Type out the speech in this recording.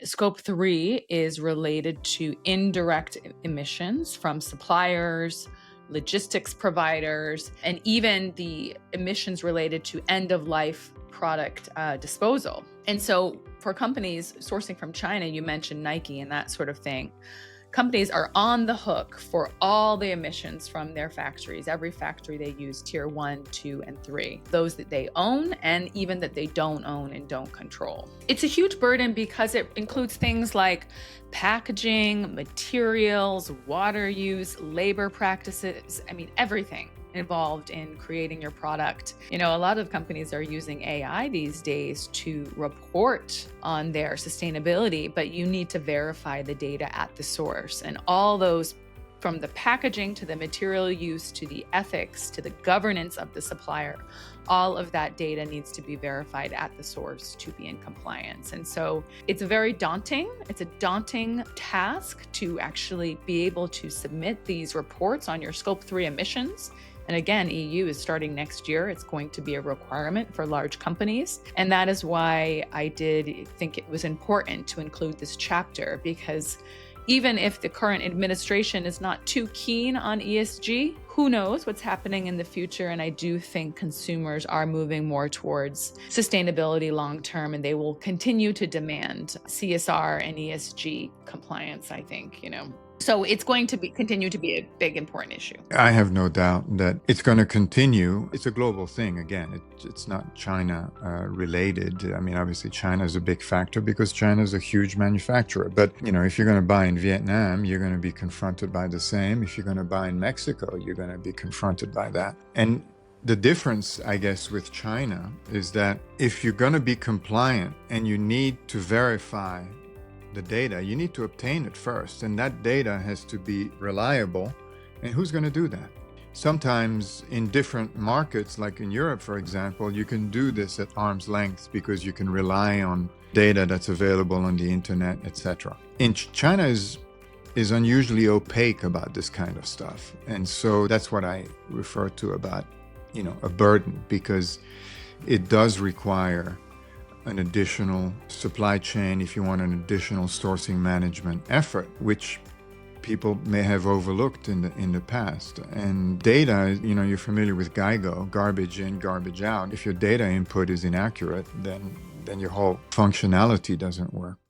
Scope 3 is related to indirect emissions from suppliers, logistics providers, and even the emissions related to end-of-life product disposal. And so for companies sourcing from China, you mentioned Nike and that sort of thing, companies are on the hook for all the emissions from their factories. Every factory they use tier 1, 2, and 3, those that they own and even that they don't own and don't control. It's a huge burden because it includes things like packaging, materials, water use, labor practices, everything involved in creating your product. A lot of companies are using AI these days to report on their sustainability, but you need to verify the data at the source. And all those, from the packaging to the material use to the ethics to the governance of the supplier, all of that data needs to be verified at the source to be in compliance. And so it's a daunting task to actually be able to submit these reports on your Scope 3 emissions. And again, EU is starting next year. It's going to be a requirement for large companies. And that is why I did think it was important to include this chapter, because even if the current administration is not too keen on ESG, who knows what's happening in the future? And I do think consumers are moving more towards sustainability long-term, and they will continue to demand CSR and ESG compliance, I think, So it's going to continue to be a big, important issue. I have no doubt that it's going to continue. It's a global thing. Again, it's not China related. Obviously, China is a big factor because China is a huge manufacturer. But, if you're going to buy in Vietnam, you're going to be confronted by the same. If you're going to buy in Mexico, you're going to be confronted by that. And the difference, I guess, with China is that if you're going to be compliant and you need to verify the data, you need to obtain it first, and that data has to be reliable. And who's going to do that? Sometimes in different markets, like in Europe, for example, you can do this at arm's length because you can rely on data that's available on the internet, etc. In China is unusually opaque about this kind of stuff, and so that's what I refer to about a burden, because it does require an additional supply chain, if you want, an additional sourcing management effort, which people may have overlooked in the past. And data, you're familiar with GIGO, garbage in, garbage out. If your data input is inaccurate, then your whole functionality doesn't work.